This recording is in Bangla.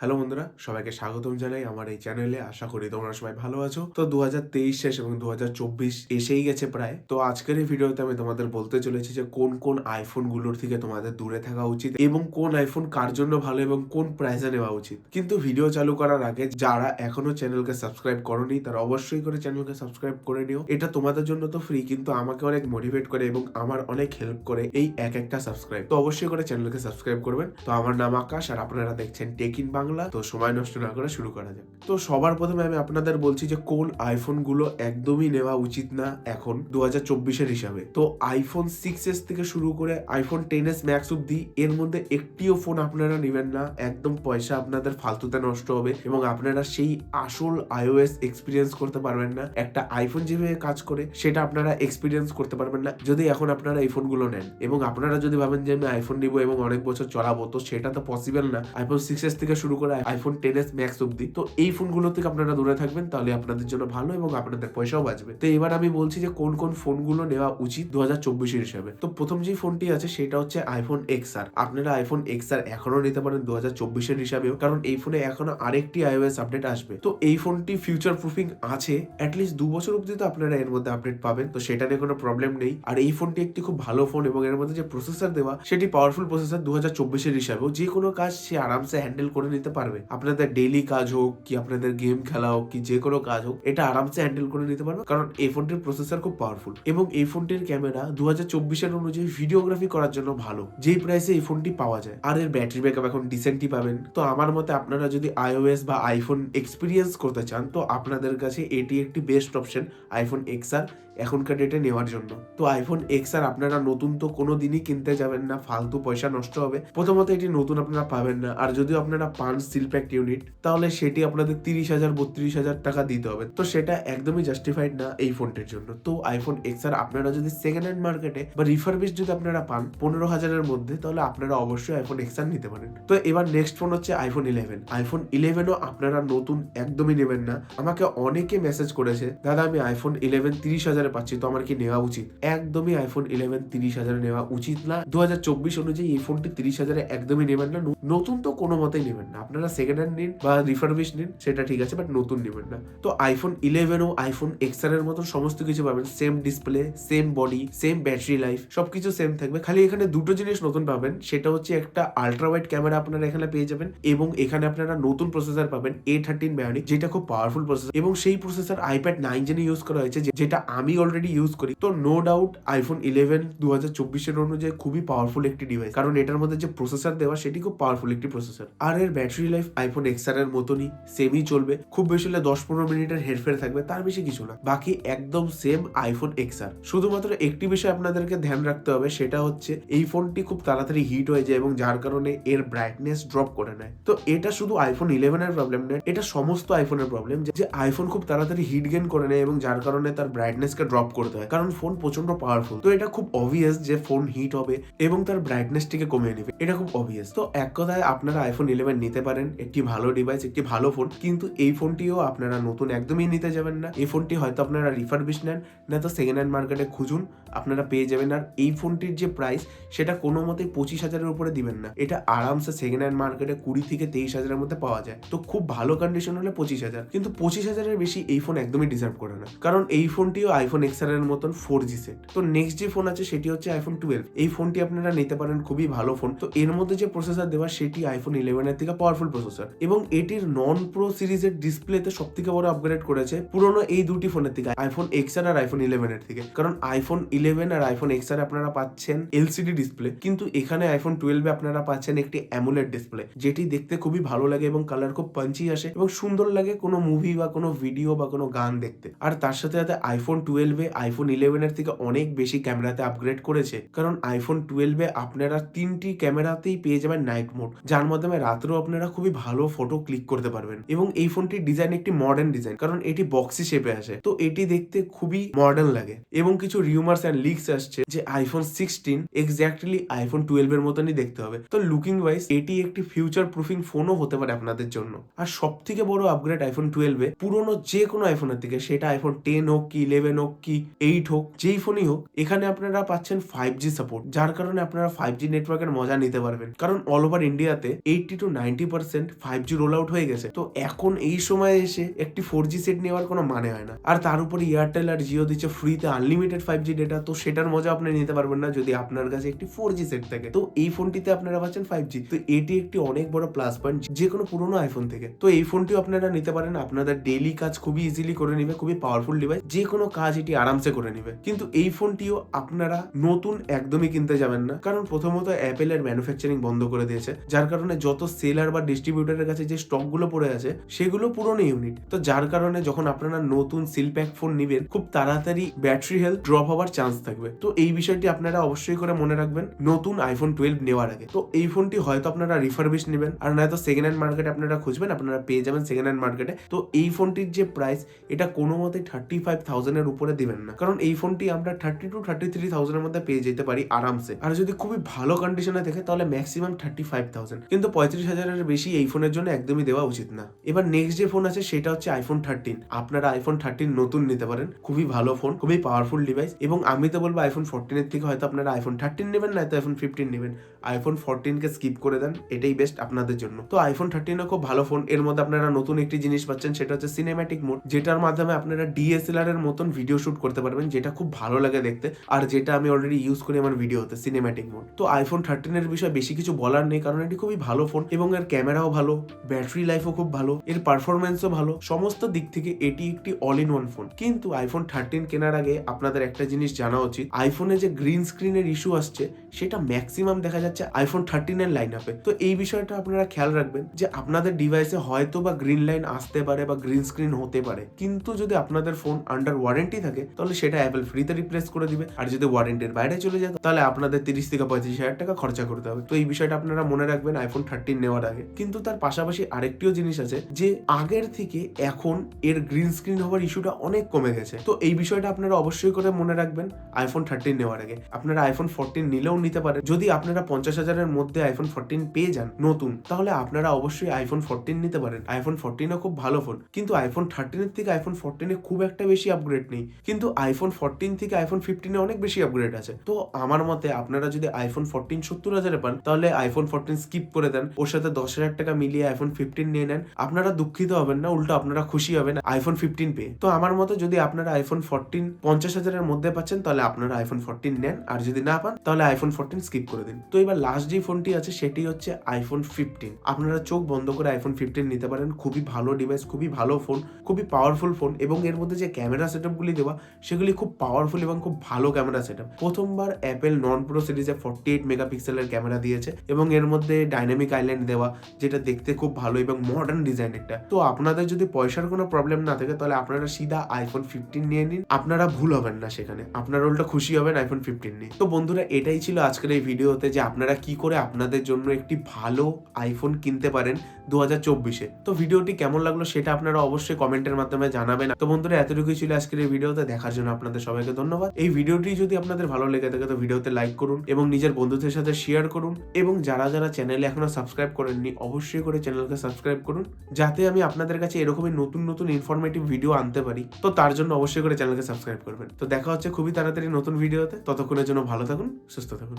হ্যালো বন্ধুরা, সবাইকে স্বাগতম জানাই আমার এই চ্যানেলে। আশা করি তোমরা সবাই ভালো আছো। তো 2023 শেষ এবং 2024 এসেই গেছে প্রায়। তো আজকের এই ভিডিওতে আমি তোমাদের বলতে চলেছি যে কোন কোন আইফোন গুলোর থেকে তোমাদের দূরে থাকা উচিত এবং কোন আইফোন কার জন্য ভালো এবং কোন প্রাইসে নেওয়া উচিত। কিন্তু ভিডিও চালু করার আগে যারা এখনো চ্যানেলকে সাবস্ক্রাইব করোনি তারা অবশ্যই করে চ্যানেলকে সাবস্ক্রাইব করে নিও। এটা তোমাদের জন্য তো ফ্রি, কিন্তু আমাকে অনেক মোটিভেট করে এবং আমার অনেক হেল্প করে এই এক একটা সাবস্ক্রাইব। তো অবশ্যই করে চ্যানেলকে সাবস্ক্রাইব করবেন। তো আমার নাম আকাশ আর আপনারা দেখছেন টেক ইন বাংলা। তো সময় নষ্ট না করে শুরু করা যাক। তো সবার প্রথমে আমি আপনাদের বলছি যে কোন আইফোন গুলো একদমই নেওয়া উচিত না এখন 2024-এর হিসাবে। তো আইফোন 6s থেকে শুরু করে আইফোন 10s ম্যাক্স অব্দি এর মধ্যে একটিও ফোন আপনারা নেবেন না। একদম পয়সা আপনাদের ফালতুতে নষ্ট হবে এবং আপনারা সেই আসল iOS এক্সপিরিয়েন্স করতে পারবেন না। একটা আইফোন যেভাবে কাজ করে সেটা আপনারা এক্সপিরিয়েন্স করতে পারবেন না যদি এখন আপনারা এই ফোনগুলো নেন। এবং আপনারা যদি ভাবেন যে আমি আইফোন নিব এবং অনেক বছর চলাবো, তো সেটা তো পসিবল না। আইফোন 6s থেকে শুরু করে আইফোন 10s ম্যাক্স অব্দি, তো এই ফোনগুলো থেকে আপনারা দূরে থাকবেন, তাহলে আপনাদের জন্য ভালো এবং আপনাদের পয়সাও বাঁচবে। তো এবার আমি বলছি যে কোন কোন ফোনগুলো নেওয়া উচিত 2024-এর হিসাবে। তো প্রথম যে ফোনটি আছে সেটা হচ্ছে আইফোন XR। আপনারা আইফোন XR এখনো নিতে পারেন 2024-এর হিসাবেও, কারণ এই ফোনে এখনো আরেকটি iOS আপডেট আসবে। তো এই ফোনটি ফিউচার প্রুফিং আছে, অ্যাটলিস্ট 2 বছর অব্দি তো আপনারা এর মধ্যে আপডেট পাবেন, তো সেটা নিয়ে কোনো প্রবলেম নেই। আর এই ফোনটি একটি খুব ভালো ফোন এবং এর মধ্যে যে প্রসেসর দেওয়া সেটি পাওয়ারফুল প্রসেসর 2024-এর হিসাবেও। যে কোনো কাজ সে আরামসে হ্যান্ডেল করে নিতে পারবে। আপনাদের ডেইলি কাজ হোক কি আপনাদের গেম খেলা হোক কি যে কোনো কাজ হোক, এটা আরামসে হ্যান্ডেল করে নিতে পারবে, কারণ এই ফোনটির প্রসেসর খুব পাওয়ারফুল এবং এই ফোনটির ক্যামেরা 2024-এর অনুযায়ী ভিডিওগ্রাফি করার জন্য ভালো, যেই প্রাইসে এই ফোনটি পাওয়া যায়। আর এর ব্যাটারি ব্যাকআপ এখন ডিসেন্টই পাবেন। তো আমার মতে আপনারা যদি iOS বা আইফোন এক্সপিরিয়েন্স করতে চান, তো আপনাদের কাছে এটি একটি বেস্ট অপশন আইফোন XR এখনকার ডেটে নেওয়ার জন্য। তো আইফোন XR আপনারা নতুন তো কোনো দিনই কিনতে যাবেন না, ফালতু পয়সা নষ্ট হবে। প্রথমত এটি নতুন আপনারা পাবেন না, আর যদিও আপনারা পান সিল প্যাকড ইউনিট, তাহলে সেটি আপনাদের 30,000 32,000 টাকা দিতে হবে। তো সেটা একদমই জাস্টিফাইড না এই ফোনটির জন্য। তো আইফোন XR আপনারা যদি সেকেন্ড হ্যান্ড মার্কেটে বা রিফারবিশ যদি আপনারা পান 15,000-এর মধ্যে, তাহলে আপনারা অবশ্যই আইফোন XR নিতে পারেন। তো এবার নেক্সট ফোন হচ্ছে আইফোন 11। আইফোন 11ও আপনারা নতুন একদমই নেবেন না। আমাকে অনেকে মেসেজ করেছে, দাদা আমি আইফোন 11 30,000-এ পাচ্ছি, তো আমার কি নেওয়া উচিত? একদমই আইফোন 11 30,000-এ নেওয়া উচিত না। 2024 অনুযায়ী এই ফোনটি 30,000-এ একদমই নেবেন না। নতুন তো কোনো মতেই নেবেন না। আপনারা সেকেন্ড হ্যান্ড নিন বা রিফারবিশ নিন, সেটা ঠিক আছে, বাট নতুন নেবেন না। তো আইফোন 11 ও আইফোন XR এর মতন সমস্ত কিছু পাবেন, same display, same body, same battery life, সবকিছু সেম থাকবে। খালি এখানে দুটো জিনিস নতুন পাবেন, সেটা হচ্ছে একটা আল্ট্রা ওয়াইড ক্যামেরা আপনারা এখানে পেয়ে যাবেন এবং এখানে আপনারা নতুন প্রসেসর পাবেন A13 Bionic, যেটা খুব পাওয়ারফুল প্রসেসর এবং সেই প্রসেসর আইপ্যাড 9 জেনে ইউজ করা হয়েছে, যেটা আমি অলরেডি ইউজ করি। তো নো ডাউট আইফোন 11 2024-এর অনুযায়ী খুবই পাওয়ারফুল একটি ডিভাইস, কারণ এটার মধ্যে যে প্রসেসর দেওয়া সেটি খুব পাওয়ারফুল একটি প্রসেসর। আর এর ব্যাটারি লাইফ আইফোন XR এর মতনই সেমই চলবে, খুব বেশি হলে 10-15 মিনিটের হেরফের থাকবে, তার বেশি কিছু না। বাকি একদম সেম আইফোন XR। শুধুমাত্র একটি বিষয় আপনাদেরকে ধ্যান রাখতে হবে, সেটা হচ্ছে এই ফোনটি খুব তাড়াতাড়ি হিট হয়ে যায় এবং যার কারণে এর ব্রাইটনেস ড্রপ করে নেয়। তো এটা শুধু আইফোন 11 এর প্রবলেম নয়, এটা সমস্ত আইফোনের প্রবলেম যে আইফোন খুব তাড়াতাড়ি হিট গেন করে নেয় এবং যার কারণে তার ব্রাইটনেসকে ড্রপ করতে হয়, কারণ ফোন প্রচন্ড পাওয়ারফুল। তো এটা খুব অবভিয়াস যে ফোন হিট হবে এবং তার ব্রাইটনেসটিকে কমিয়ে নেবে, এটা খুব অবভিয়াস। তো এক কথায় আপনারা আইফোন 11 নিতে পারেন, একটি ভালো ডিভাইস, একটি ভালো ফোন, কিন্তু এই ফোনটিও আপনারা নতুন একদমই নিতে যাবেন না। এই ফোনটি হয়তো আপনারা রিফারবিশ নেন, না তো সেকেন্ড হ্যান্ড মার্কেটে খুঁজুন, আপনারা পেয়ে যাবেন। আর এই ফোনটির যে প্রাইস সেটা কোনো মতেই 25,000-এর উপরে দিবেন না। এটা আরামসে সেকেন্ড হ্যান্ড মার্কেটে 20 থেকে 23,000-এর মধ্যে পাওয়া যায়। তো খুব ভালো কন্ডিশন হলে 25,000, কিন্তু 25,000-এর বেশি এই ফোন একদমই ডিজার্ভ করে না, কারণ এই ফোনটিও আইফোন XR এর মতন 4G সেট। তো নেক্সট যে ফোন আছে সেটি হচ্ছে আইফোন 12। এই ফোনটি আপনারা নিতে পারেন, খুবই ভালো ফোন। তো এর মধ্যে যে প্রসেসর দেওয়া সেটি আইফোন 11-এর থেকে পাওয়ারফুল প্রসেসর এবং এটির নন প্রো সিরিজের ডিসপ্লেতে সব থেকে বড় আপগ্রেড করেছে পুরোনো এই দুটি ফোনের থেকে, আইফোন XR আর আইফোন 11-এর থেকে। কারণ আইফোন 11 আর আইফোন XR আপনারা পাচ্ছেন LCD ডিসপ্লে, কিন্তু এখানে আইফোন 12-এ আপনারা পাচ্ছেন একটি অ্যামোলেড ডিসপ্লে, যেটি দেখতে খুবই ভালো লাগে এবং কালার খুব পাঞ্চি আসে এবং সুন্দর লাগে কোনো মুভি বা কোনো ভিডিও বা কোনো গান দেখতে। আর তার সাথে সাথে আইফোন 12-এ আইফোন 11-এর থেকে অনেক বেশি ক্যামেরাতে আপগ্রেড করেছে, কারণ আইফোন 12-এ আপনারা 3টি ক্যামেরাতেই পেয়ে যাবেন নাইট মোড, যার মাধ্যমে রাত্রেও আপনারা খুবই ভালো ফটো ক্লিক করতে পারবেন। এবং এই ফোনটির ডিজাইন একটি মডার্ন ডিজাইন, কারণ এটি বক্সি শেপে আসে, তো এটি দেখতে খুবই মডার্ন লাগে। এবং কিছু রিউমার্স অ্যান্ড লিক্স আসছে যে আইফোন 16 এক্স্যাক্টলি আইফোন 12 এর মতনই দেখতে হবে। তো লুকিং ওয়াইজ এটি একটি ফিউচার প্রুফিং ফোনও হতে পারে আপনাদের জন্য। আর সব থেকে বড় আপগ্রেড আইফোন 12 এ পুরোনো যে কোনো আইফোনের থেকে, সেটা আইফোন 10 হোক কি 11 হোক কি 8 হোক, যেই ফোনই হোক, এখানে আপনারা পাচ্ছেন 5G সাপোর্ট, যার কারণে আপনারা 5G নেটওয়ার্কের মজা নিতে পারবেন। কারণ অল ওভার ইন্ডিয়াতে 80 to 90% 5G রোল আউট হয়ে গেছে। তো এখন এই সময় এসে একটি 4G সেট নেওয়ার কোনো মানে হয় না। আর তার উপরে এয়ারটেল আর জিও দিচ্ছে ফ্রিতে আনলিমিটেড 5G ডেটা। তো সেটার মজা আপনি নিতে পারবেন না যদি আপনার কাছে একটি 4G সেট থাকে। তো এই ফোনটিতে আপনারা পাচ্ছেন 5G। তো এটি একটি অনেক বড় প্লাস পয়েন্ট যে কোনো পুরোনো আইফোন থেকে। তো এই ফোনটিও আপনারা নিতে পারেন, আপনাদের ডেইলি কাজ খুবই ইজিলি করে নিবে, খুবই পাওয়ারফুল ডিভাইস, যে কোনো কাজ এটি আরামসে করে নিবে। কিন্তু এই ফোনটিও আপনারা নতুন একদমই কিনতে যাবেন না, কারণ প্রথমত অ্যাপেলের ম্যানুফ্যাকচারিং বন্ধ করে দিয়েছে, যার কারণে যত সেলার বা ডিস্ট্রিবিউটারের কাছে যে স্টকগুলো পড়ে আছে সেগুলো পুরনো ইউনিট। তো যার কারণে যখন আপনারা নতুন সিল প্যাক ফোন নিবেন, খুব তাড়াতাড়ি ব্যাটারি হেলথ ড্রপ হওয়ার চান্স থাকবে। তো এই বিষয়টি আপনারা অবশ্যই করে মনে রাখবেন নতুন আইফোন 12 নেওয়ার আগে। তো এই ফোনটি হয়তো আপনারা রিফারবিশ নেবেন, আর নয়তো সেকেন্ড হ্যান্ড মার্কেটে আপনারা খুঁজবেন, আপনারা পেয়ে যাবেন সেকেন্ড হ্যান্ড মার্কেটে। তো এই ফোনটির যে প্রাইস, এটা কোনো মতে 35,000 এর উপরে দিবেন না, কারণ এই ফোনটি আমরা 30 to 33,000 এর মধ্যে পেয়ে যেতে পারি আরামসে। আর যদি খুবই ভালো কন্ডিশনে দেখে তাহলে ম্যাক্সিমাম 35,000, কিন্তু 35,000 এর বেশি এই ফোনের জন্য একদমই দেওয়া উচিত না। এবার নেক্সট যে ফোন আছে সেটা হচ্ছে আইফোন 13। আপনারা আইফোন 13 নতুন নিতে পারেন, খুবই ভালো ফোন, খুবই পাওয়ারফুল ডিভাইস। এবং আমি তো বলবো আইফোন 14 এর থেকে হয়তো আপনারা আইফোন 13 নেবেন, নয়তো আইফোন 15 নেবেন। আইফোন 14 কে স্কিপ করে দেন, এটাই বেস্ট আপনাদের জন্য। তো আইফোন 13 খুব ভালো ফোন। এর মধ্যে আপনারা নতুন একটি জিনিস পাচ্ছেন, সেটা হচ্ছে সিনেম্যাটিক মোড, যেটার মাধ্যমে আপনারা ডিএসএলআর এর মতন ভিডিও শুট করতে পারবেন, যেটা খুব ভালো লাগে দেখতে, আর যেটা আমি অলরেডি ইউজ করি আমার ভিডিওতে, সিনেম্যাটিক মোড। তো আইফোন 13 এর বিষয়ে বেশি কিছু বলার নেই, কারণ এটি খুবই ভালো ফোন এবং এর ক্যামেরাও ভালো, ব্যাটারি লাইফও খুব ভালো, এর পারফরমেন্সও ভালো, সমস্ত দিক থেকে এটি একটি অল ইন ওয়ান ফোন। কিন্তু আইফোন 13 কেনার আগে আপনাদের একটা জিনিস জানা উচিত, আইফোনে যে গ্রিন স্ক্রিনের ইস্যু আসছে সেটা ম্যাক্সিমাম দেখা যাচ্ছে আইফোন 13 এর লাইন আপে। তো এই বিষয়টা আপনারা খেয়াল রাখবেন যে আপনাদের ডিভাইসে হয়তো বা গ্রিন লাইন আসতে পারে বা গ্রিন স্ক্রিন হতে পারে, কিন্তু যদি আপনাদের ফোন আন্ডার ওয়ারেন্টি থাকে তাহলে সেটা অ্যাপেল ফ্রিতে রিপ্লেস করে দিবে। আর যদি ওয়ারেন্টির বাইরে চলে যায় তাহলে আপনাদের 30 থেকে 35,000 টাকা খরচা করতে হবে। তো এই বিষয়টা আপনারা মনে রাখবেন আইফোন 13 নেওয়ার আগে। কিন্তু তার পাশাপাশি আরেকটিও জিনিস আছে যে আগের থেকে এখন এর গ্রিন স্ক্রিন হওয়ার ইস্যুটা অনেক কমে গেছে। তো এই বিষয়টা আপনারা অবশ্যই করে মনে রাখবেন আইফোন 13 নেওয়ার আগে। আপনারা আইফোন 14 নিলেও নিতে পারেন, যদি আপনারা 50,000 এর মধ্যে আইফোন 14 পেয়ে যান নতুন, তাহলে আপনারা অবশ্যই আইফোন 14 নিতে পারেন। আইফোন 14 ও খুব ভালো ফোন, কিন্তু আইফোন 13 এর থেকে আইফোন 14 এ খুব একটা বেশি আপগ্রেড নেই, কিন্তু আইফোন 14 থেকে আইফোন 15 এ অনেক বেশি আপগ্রেড আছে। তো আমার মতে আপনারা যদি আইফোন 14 70,000 এ পান তাহলে আইফোন 14 স্কিপ করে দেন, ওর সাথে 10,000 টাকা মিলিয়ে আইফোন 15 নিয়ে নেন। আপনারা দুঃখিত হবেন না, উল্টো আপনারা খুশি হবেন আইফোন 15 পেয়ে। তো আমার মতে যদি আপনারা আইফোন 14 50,000 এর মধ্যে পাচ্ছেন তাহলে আপনারা আইফোন 14 নেন, আর যদি না পান তাহলে আইফোন 14 স্কিপ করে দিন। তো এবার লাস্ট যে ফোনটি আছে সেটি হচ্ছে আইফোন 15। আপনারা চোখ বন্ধ করে আইফোন 15 নিতে পারেন, খুবই ভালো ডিভাইস, খুবই ভালো ফোন, খুবই পাওয়ারফুল ফোন, এবং এর মধ্যে যে ক্যামেরা সেটআপগুলি দেওয়া সেগুলি খুব পাওয়ারফুল এবং খুব ভালো ক্যামেরা সেটআপ। প্রথমবার অ্যাপেল নন প্রো সিরিজে 48 মেগাপিক্সেলের ক্যামেরা দিয়েছে এবং এর মধ্যে ডাইনামিক আইল্যান্ড দেওয়া, যেটা দেখতে খুব ভালো এবং মডার্ন ডিজাইন একটা। তো আপনাদের যদি পয়সার কোনো প্রবলেম না থাকে তাহলে আপনারা সিধা আইফোন 15 নিয়ে নিন, আপনারা ভুল হবেন না, সেখানে আপনারা উল্টা খুশি হবেন আইফোন 15 নিয়ে। তো বন্ধুরা, এটাই ছিল আজকের এই ভিডিওতে যে আপনারা কি করে আপনাদের জন্য একটি ভালো আইফোন কিনতে পারেন 2024-এ। তো ভিডিওটি কেমন লাগলো সেটা আপনারা অবশ্যই কমেন্টের মাধ্যমে জানাবেন। তো বন্ধুরা, এতটুকুই ছিল আজকের এই ভিডিওতে। দেখার জন্য আপনাদের সবাইকে ধন্যবাদ। এই ভিডিওটি যদি আপনাদের ভালো লেগে থাকে তো ভিডিওতে লাইক করুন এবং নিজের বন্ধুদের সাথে শেয়ার করুন, এবং যারা যারা চ্যানেলে এখনো সাবস্ক্রাইব করেননি অবশ্যই করে চ্যানেলকে সাবস্ক্রাইব করুন, যাতে আমি আপনাদের কাছে এরকমই নতুন নতুন ইনফরমেটিভ ভিডিও আনতে পারি। তো তার জন্য অবশ্যই করে চ্যানেলকে সাবস্ক্রাইব করবেন। তো দেখা হচ্ছে খুবই তাড়াতাড়ি নতুন ভিডিওতে। ততক্ষণের জন্য ভালো থাকুন, সুস্থ থাকুন।